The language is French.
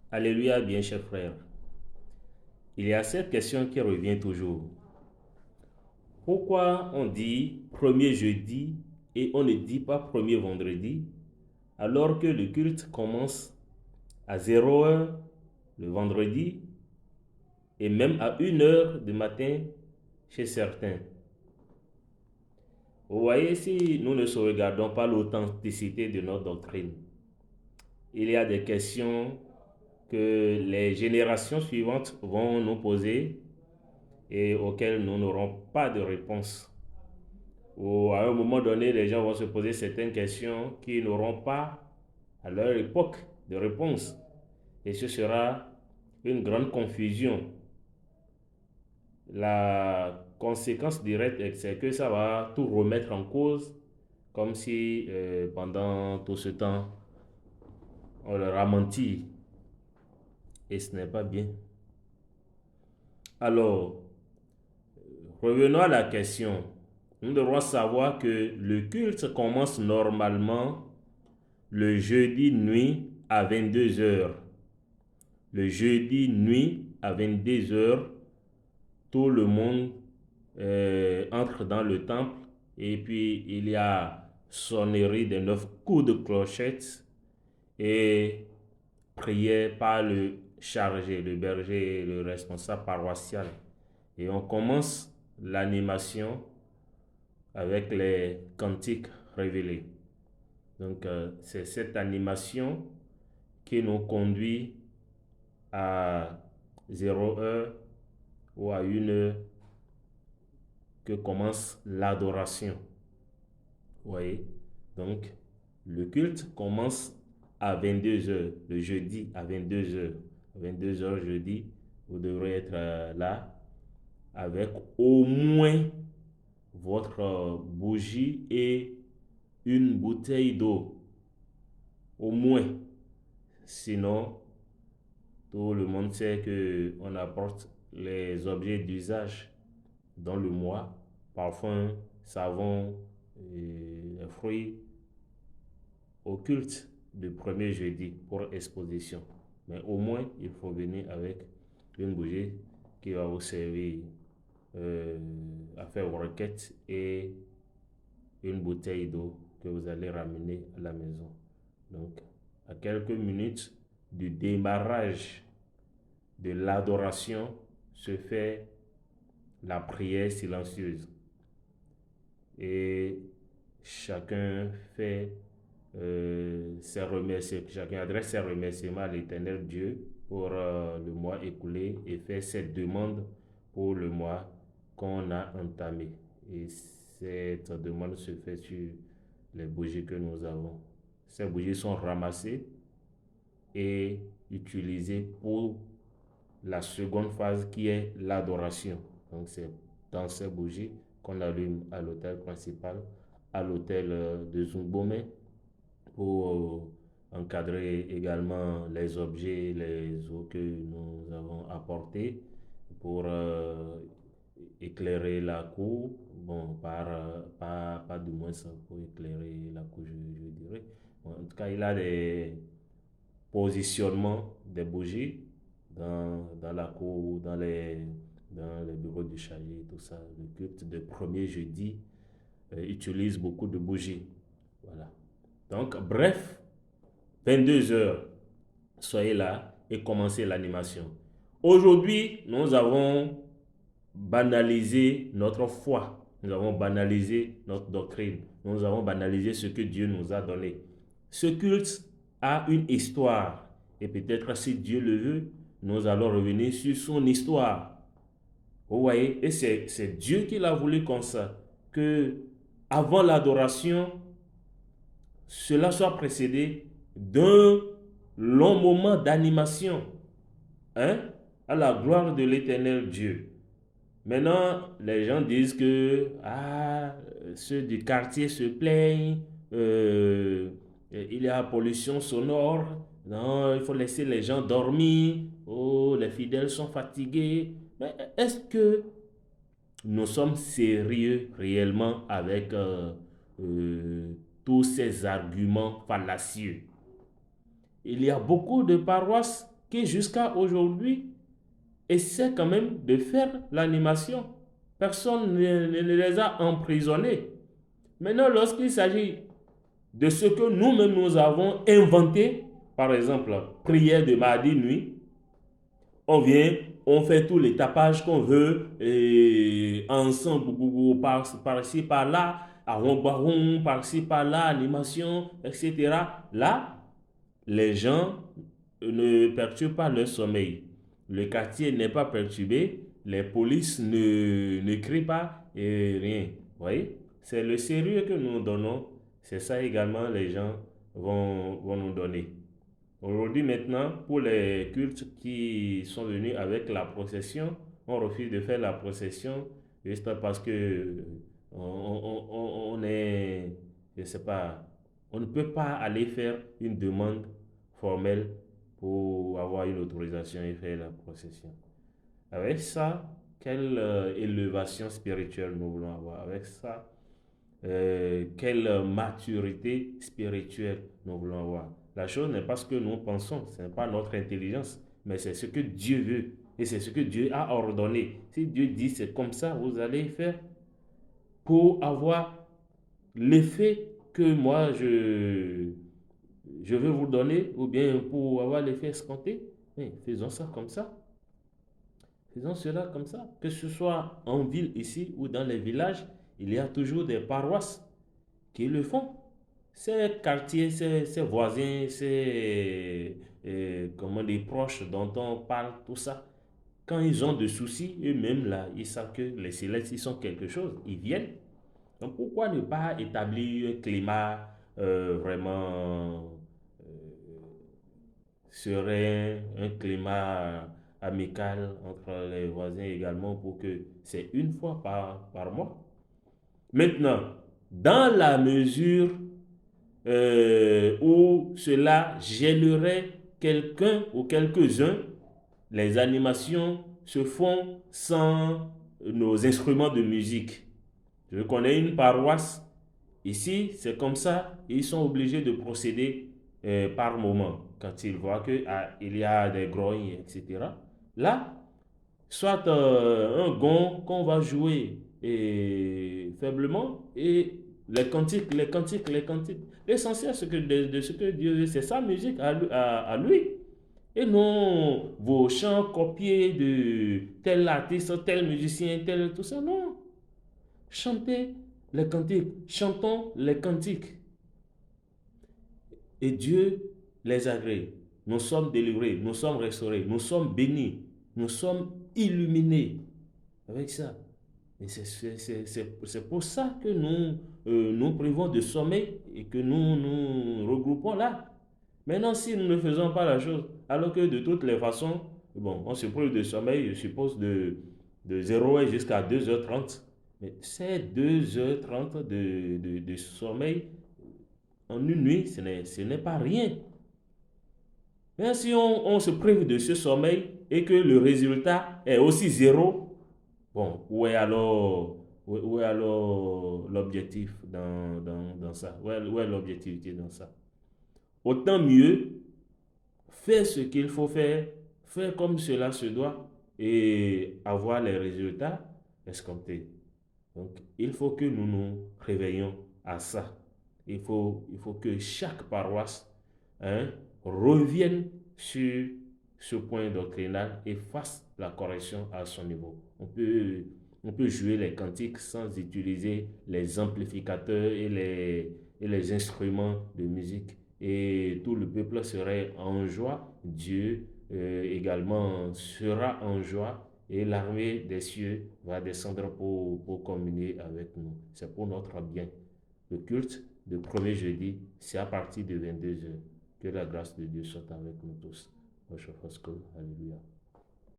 Alléluia, bien cher frère. Il y a cette question qui revient toujours. Pourquoi on dit premier jeudi et on ne dit pas premier vendredi alors que le culte commence à 0 heure le vendredi et même à 1 heure du matin chez certains? Vous voyez, si nous ne sauvegardons pas l'authenticité de notre doctrine, il y a des questions que les générations suivantes vont nous poser et auxquelles nous n'aurons pas de réponse. Ou à un moment donné, les gens vont se poser certaines questions qui n'auront pas, à leur époque, de réponse. Et ce sera une grande confusion. La conséquence directe, c'est que ça va tout remettre en cause, comme si pendant tout ce temps, on leur a menti. Et ce n'est pas bien. Alors, revenons à la question. Nous devons savoir que le culte commence normalement le jeudi nuit à 22 heures. Le jeudi nuit à 22 heures, tout le monde entre dans le temple et puis il y a sonnerie de 9 coups de clochette et prière par le chargé, le berger, le responsable paroissial. Et on commence l'animation avec les cantiques révélés. Donc, c'est cette animation qui nous conduit à 0 heure ou à 1 heure que commence l'adoration. Vous voyez? Donc, le culte commence à 22 heures, le jeudi à 22 heures. 22 heures jeudi, vous devrez être là avec au moins votre bougie et une bouteille d'eau. Au moins. Sinon, tout le monde sait qu'on apporte les objets d'usage dans le mois, parfum, savon, et fruits, au culte du premier jeudi pour exposition. Mais au moins, il faut venir avec une bougie qui va vous servir à faire vos requêtes et une bouteille d'eau que vous allez ramener à la maison. Donc, à quelques minutes du démarrage de l'adoration se fait la prière silencieuse. Et chacun fait ses remerciements, chacun adresse ses remerciements à l'Éternel Dieu pour le mois écoulé et fait ses demandes pour le mois qu'on a entamé. Et cette demande se fait sur les bougies que nous avons. Ces bougies sont ramassées et utilisées pour la seconde phase qui est l'adoration. Donc c'est dans ces bougies qu'on allume à l'autel principal, à l'autel de Zumbome, pour encadrer également les objets, les eaux que nous avons apportés, pour éclairer la cour, bon, pas du moins ça, pour éclairer la cour, je dirais. Bon, en tout cas, il a des positionnements des bougies dans la cour, dans les bureaux du chalet, tout ça. Le culte de premier jeudi utilise beaucoup de bougies. Voilà. Donc, bref, 22 heures, soyez là et commencez l'animation. Aujourd'hui, nous avons banalisé notre foi. Nous avons banalisé notre doctrine. Nous avons banalisé ce que Dieu nous a donné. Ce culte a une histoire. Et peut-être si Dieu le veut, nous allons revenir sur son histoire. Vous voyez, et c'est Dieu qui l'a voulu comme ça. Que avant l'adoration, cela soit précédé d'un long moment d'animation, hein, à la gloire de l'Éternel Dieu. Maintenant, les gens disent que ceux du quartier se plaignent, il y a pollution sonore, non, il faut laisser les gens dormir, oh, les fidèles sont fatigués. Mais est-ce que nous sommes sérieux réellement avec euh, tous ces arguments fallacieux? Il y a beaucoup de paroisses qui jusqu'à aujourd'hui essaient quand même de faire l'animation. Personne ne les a emprisonnés. Maintenant, lorsqu'il s'agit de ce que nous-mêmes nous avons inventé, par exemple, prière de mardi nuit, on vient, on fait tous les tapages qu'on veut, et ensemble, par-ci, par-là, baron, par-ci, par-là, animation, etc. Là, les gens ne perturbent pas leur sommeil. Le quartier n'est pas perturbé, les polices ne crient pas et rien. Vous voyez? C'est le sérieux que nous donnons. C'est ça également les gens vont nous donner. Aujourd'hui, maintenant, pour les cultes qui sont venus avec la procession, on refuse de faire la procession juste parce que on est, je sais pas, on ne peut pas aller faire une demande formelle pour avoir une autorisation et faire la procession. Avec ça, quelle élévation spirituelle nous voulons avoir? Avec ça, quelle maturité spirituelle nous voulons avoir. La chose n'est pas ce que nous pensons, ce n'est pas notre intelligence, mais c'est ce que Dieu veut et c'est ce que Dieu a ordonné. Si Dieu dit c'est comme ça, vous allez faire pour avoir l'effet que moi je veux vous donner ou bien pour avoir l'effet escompté. Mais faisons ça comme ça. Faisons cela comme ça. Que ce soit en ville ici ou dans les villages, il y a toujours des paroisses qui le font. Ces quartiers, ces voisins, ces comment des proches dont on parle, tout ça, quand ils ont des soucis, eux-mêmes là, ils savent que les célestes, ils sont quelque chose, ils viennent. Donc pourquoi ne pas établir un climat vraiment serein, un climat amical entre les voisins également pour que c'est une fois par mois. Maintenant, dans la mesure où cela gênerait quelqu'un ou quelques-uns, les animations se font sans nos instruments de musique. Je connais une paroisse, ici c'est comme ça, ils sont obligés de procéder par moment. Quand ils voient qu'il y a des grognes, etc. Là, soit un gong qu'on va jouer faiblement et les cantiques, les cantiques, les cantiques. L'essentiel de ce que Dieu veut, c'est sa musique à lui. Et non vos chants copiés de tel artiste, tel musicien, tel tout ça. Non. Chantez les cantiques. Chantons les cantiques. Et Dieu les agrée. Nous sommes délivrés, nous sommes restaurés, nous sommes bénis, nous sommes illuminés avec ça. Et c'est pour ça que nous privons de sommeil et que nous nous regroupons là. Maintenant, si nous ne faisons pas la chose, alors que de toutes les façons, bon, on se prive de sommeil, je suppose, de 0h jusqu'à 2h30. Mais ces 2h30 de sommeil en une nuit, ce n'est pas rien. Mais si on se prive de ce sommeil et que le résultat est aussi zéro, bon, où est alors l'objectif dans ça? Où est l'objectivité dans ça? Autant mieux faire ce qu'il faut faire comme cela se doit et avoir les résultats escomptés. Donc, il faut que nous nous réveillons à ça. Il faut que chaque paroisse revienne sur ce point doctrinal et fasse la correction à son niveau. On peut jouer les cantiques sans utiliser les amplificateurs et les instruments de musique. Et tout le peuple serait en joie. Dieu également sera en joie. Et l'armée des cieux va descendre pour communier avec nous. C'est pour notre bien. Le culte de premier jeudi, c'est à partir de 22h. Que la grâce de Dieu soit avec nous tous. Alléluia.